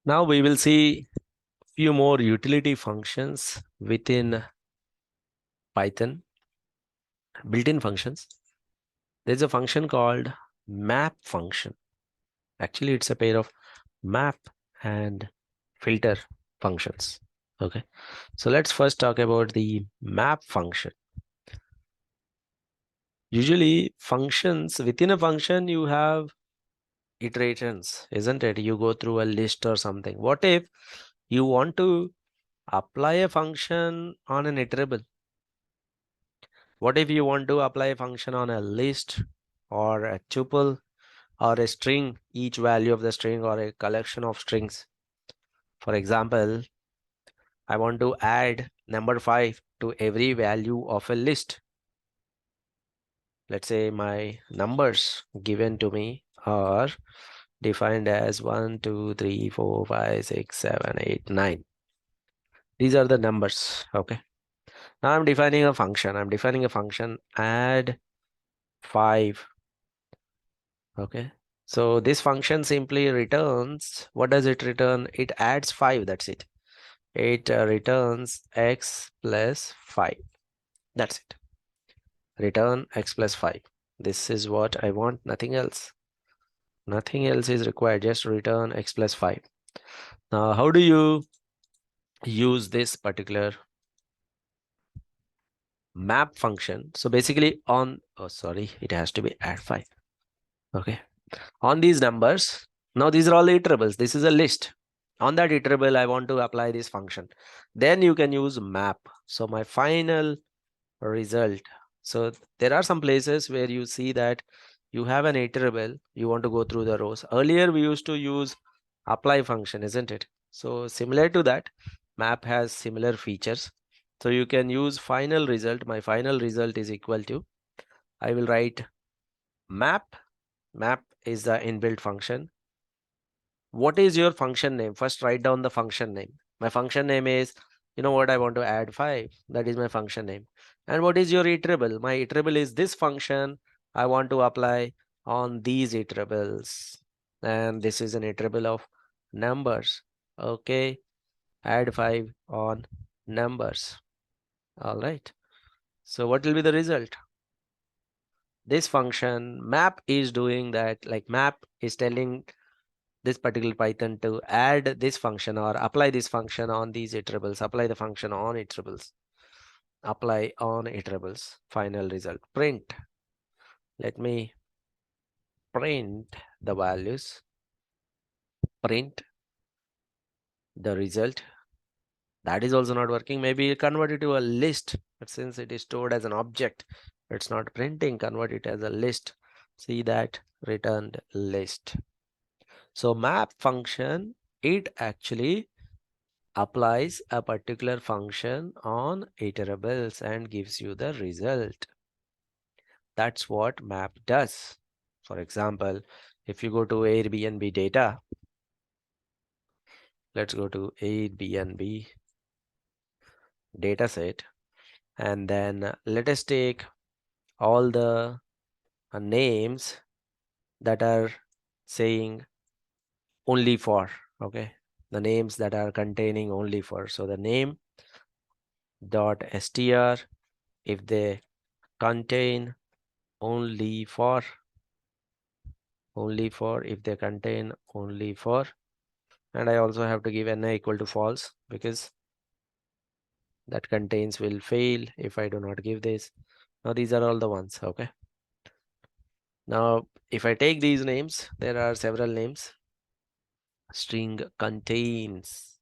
Now we will see few more utility functions within Python, built-in functions. There's a function called map function. Actually, it's a pair of map and filter functions. Okay, so let's first talk about the map function. Usually functions, within a function you have iterations, isn't it? You go through a list or something. What if you want to apply a function on an iterable? What if you want to apply a function on a list or a tuple or a string, each value of the string or a collection of strings? For example, I want to add number 5 to every value of a list. Let's say my numbers given to me are defined as 1, 2, 3, 4, 5, 6, 7, 8, 9. These are the numbers. Okay. Now I'm defining a function. I'm defining a function add 5. Okay. So this function simply returns, what does it return? It adds 5. That's it. It returns x plus 5. That's it. Return x plus 5. This is what I want, nothing else. Nothing else is required, just return x plus 5. Now, how do you use this particular map function? So basically on, oh sorry, it has to be add 5. Okay. On these numbers, now these are all the iterables. This is a list. On that iterable, I want to apply this function. Then you can use map. So my final result. So there are some places where you see that you have an iterable, you want to go through the rows. Earlier we used to use apply function, isn't it? So similar to that, map has similar features. So you can use final result. My final result is equal to, I will write map. Map is the inbuilt function. What is your function name? First write down the function name. My function name is, you know what, I want to add 5. That is my function name. And what is your iterable? My iterable is this function I want to apply on these iterables. And this is an iterable of numbers. Okay. Add 5 on numbers. All right. So what will be the result? This function map is doing that, like map is telling this particular Python to add this function or apply this function on these iterables, apply the function on iterables, apply on iterables, final result, print. Let me print the values, print the result. That is also not working. Maybe convert it to a list, but since it is stored as an object, it's not printing, convert it as a list. See that returned list. So map function, it actually applies a particular function on iterables and gives you the result. That's what map does. For example, if you go to Airbnb data, let's go to Airbnb dataset, and then let us take all the names that are saying only for, okay, the names that are containing only for. So the name dot str, if they contain only for, if they contain only for, and I also have to give na equal to false because that contains will fail if I do not give this. Now these are all the ones. Okay, now if I take these names, there are several names. String contains,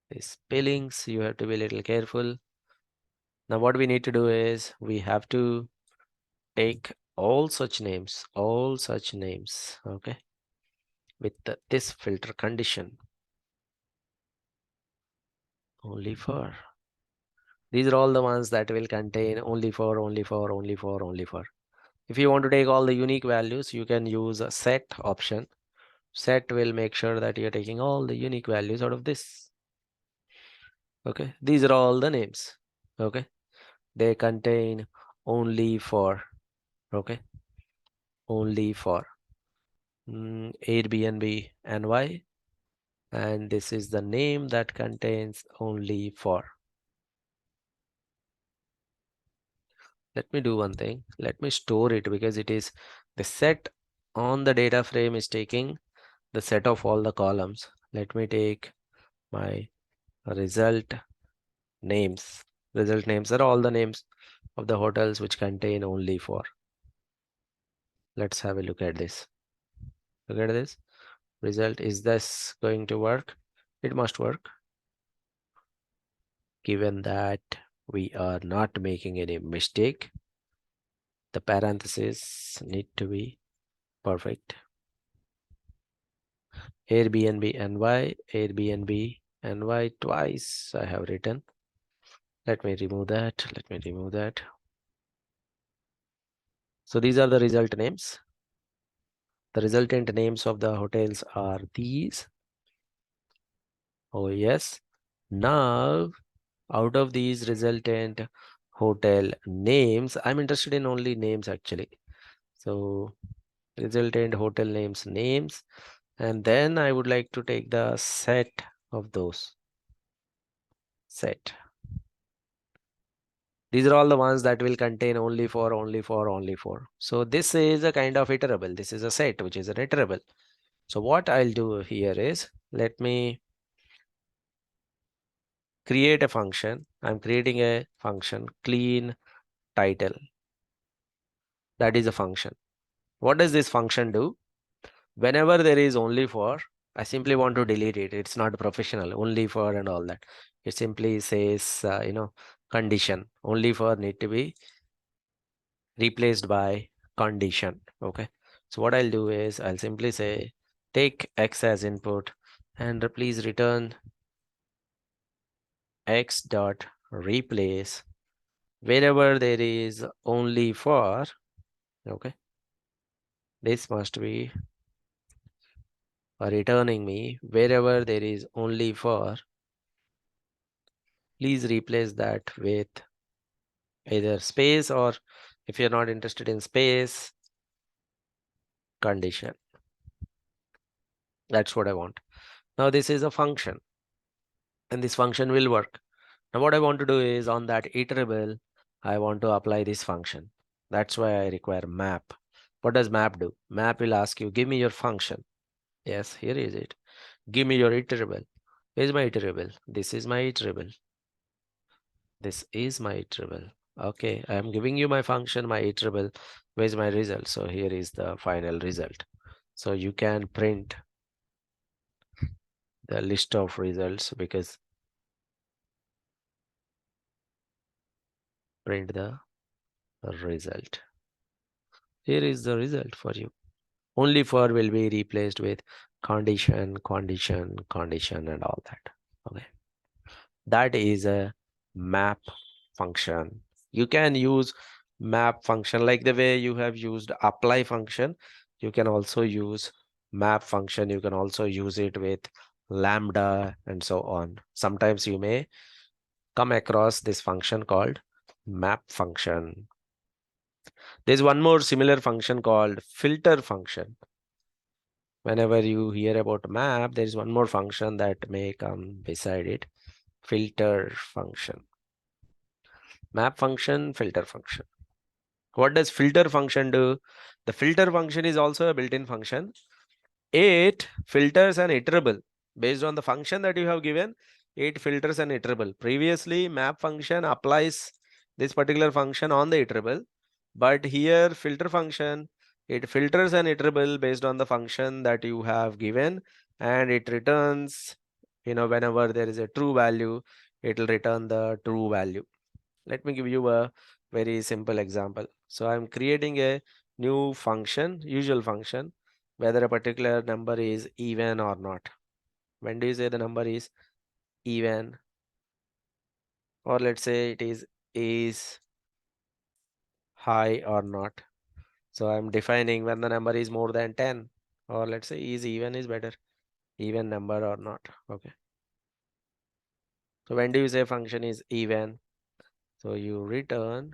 the spellings you have to be a little careful. Now what we need to do is we have to take all such names, okay, with this filter condition only for. These are all the ones that will contain only for, only for, only for, only for. If you want to take all the unique values, you can use a set option. Set will make sure that you're taking all the unique values out of this. Okay, these are all the names. Okay, they contain only for. Okay, only for. Airbnb NY, and this is the name that contains only for. Let me do one thing. Let me store it because it is the set on the data frame is taking the set of all the columns. Let me take my result names. Result names are all the names of the hotels which contain only for. Let's have a look at this. Look at this result. Is this going to work? It must work, given that we are not making any mistake. The parentheses need to be perfect. Airbnb NY, Airbnb NY twice I have written. Let me remove that. Let me remove that. So these are the result names. The resultant names of the hotels are these. Oh yes. Now, out of these resultant hotel names, I'm interested in only names actually. So resultant hotel names, and then I would like to take the set of those. Set. These are all the ones that will contain only for, only for, only for. So this is a kind of iterable. This is a set, which is an iterable. So what I'll do here is, let me create a function. I'm creating a function, clean title. That is a function. What does this function do? Whenever there is only for, I simply want to delete it. It's not professional, only for and all that. It simply says, condition. Only for need to be replaced by condition. Okay. So what I'll do is I'll simply say take X as input and please return X dot replace wherever there is only for. Okay. This must be returning me wherever there is only for. Please replace that with either space, or if you're not interested in space, condition. That's what I want. Now this is a function and this function will work. Now what I want to do is on that iterable, I want to apply this function. That's why I require map. What does map do? Map will ask you, give me your function. Yes, here is it. Give me your iterable. Where's my iterable? This is my iterable. This is my iterable. Okay, I am giving you my function, my iterable. Where's my result? So here is the final result. So you can print the list of results because print the result. Here is the result for you. Only for will be replaced with condition, condition, condition, and all that. Okay. That is a map function. You can use map function like the way you have used apply function. You can also use map function. You can also use it with lambda and so on. Sometimes you may come across this function called map function. There's one more similar function called filter function. Whenever you hear about map, there is one more function that may come beside it. Filter function. Map function, filter function. What does filter function do? The filter function is also a built-in function. It filters an iterable based on the function that you have given. It filters an iterable. Previously, map function applies this particular function on the iterable, but here filter function, it filters an iterable based on the function that you have given, and it returns, whenever there is a true value, it will return the true value. Let me give you a very simple example. So I'm creating a new function, usual function, whether a particular number is even or not. When do you say the number is even? Or let's say it is high or not. So I'm defining when the number is more than 10, or let's say is even is better, even number or not. Okay. So when do you say function is even? So you return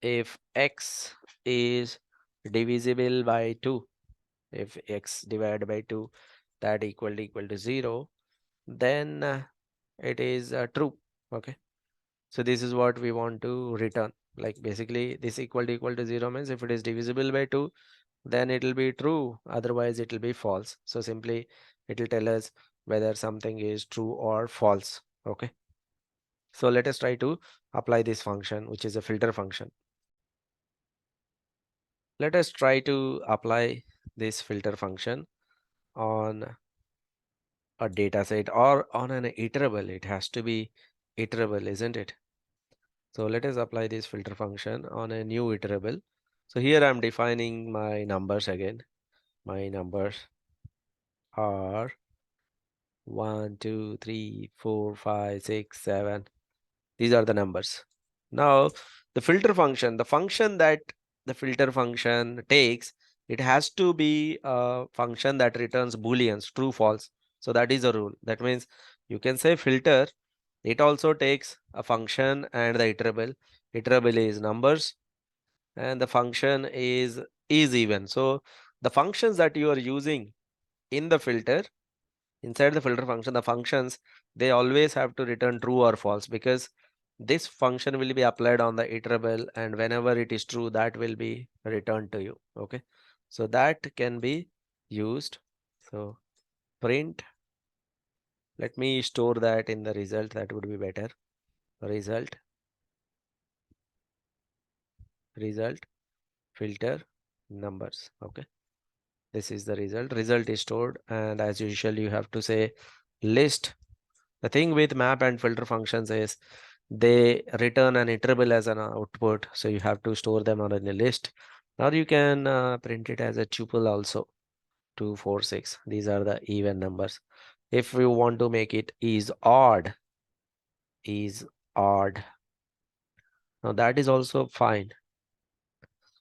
if x is divisible by 2, if x divided by 2 that equal to 0, then it is true. Okay, so this is what we want to return. Like basically this equal to 0 means if it is divisible by 2, then it will be true, otherwise it will be false. So simply it will tell us whether something is true or false. Okay, so let us try to apply this function, which is a filter function. Let us try to apply this filter function on a data set or on an iterable. It has to be iterable, isn't it? So let us apply this filter function on a new iterable. So here I'm defining my numbers again. My numbers are 1, 2, 3, 4, 5, 6, 7. These are the numbers. Now, the filter function, the function that the filter function takes, it has to be a function that returns booleans, true, false. So that is a rule. That means you can say filter, it also takes a function and the iterable. Iterable is numbers and the function is even. So the functions that you are using in the filter, inside the filter function, the functions, they always have to return true or false, because this function will be applied on the iterable, and whenever it is true, that will be returned to you. Okay, so that can be used. So print, let me store that in the result, that would be better. Result filter numbers. Okay, this is the result is stored, and as usual you have to say list. The thing with map and filter functions is they return an iterable as an output, so you have to store them on a list. Now you can print it as a tuple also. 2, 4, 6, these are the even numbers. If we want to make it is odd, now that is also fine.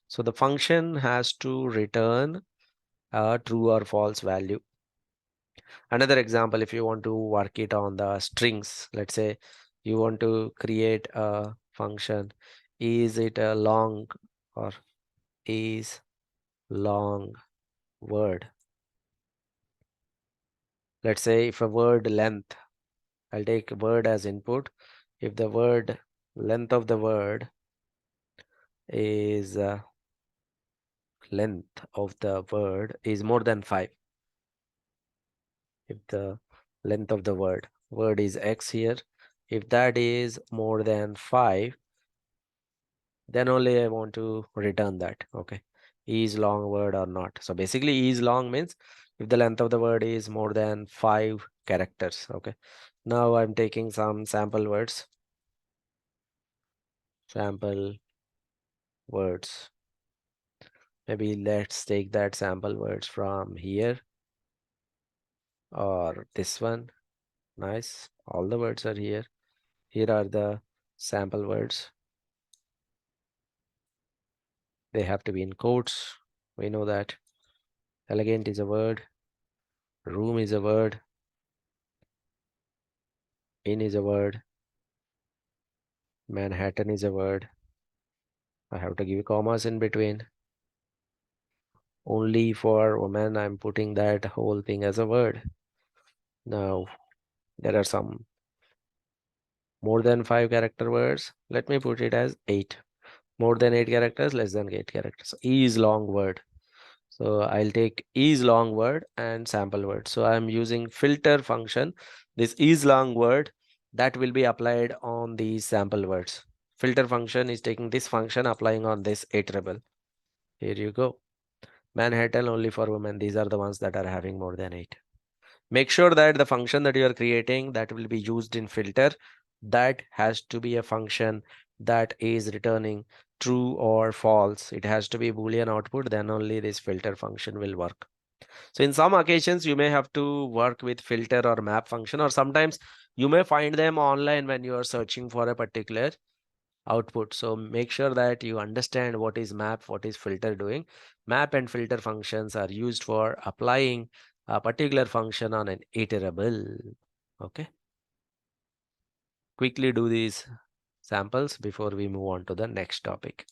So the function has to return a true or false value. Another example, if you want to work it on the strings, let's say you want to create a function, is it a long or is long word. Let's say if a word length, I'll take word as input. If the word length of the word is more than 5, if the length of the word is x here, if that is more than 5, then only I want to return that. Okay, is long word or not. So basically is long means if the length of the word is more than 5 characters. Okay, now I'm taking some sample words. Maybe let's take that sample words from here or this one. Nice, all the words are here. Here are the sample words. They have to be in quotes, we know that. Elegant is a word, room is a word, in is a word, Manhattan is a word. I have to give commas in between. Only for women, I'm putting that whole thing as a word. Now, there are some more than 5 character words. Let me put it as 8. More than 8 characters, less than 8 characters. Is long word. So I'll take is long word and sample word. So I'm using filter function. This is long word that will be applied on these sample words. Filter function is taking this function, applying on this iterable. Here you go. Manhattan only for women. These are the ones that are having more than 8. Make sure that the function that you are creating that will be used in filter, that has to be a function that is returning true or false. It has to be Boolean output, then only this filter function will work. So in some occasions, you may have to work with filter or map function, or sometimes you may find them online when you are searching for a particular output. So make sure that you understand what is map, what is filter doing. Map and filter functions are used for applying a particular function on an iterable. Okay. Quickly do these samples before we move on to the next topic.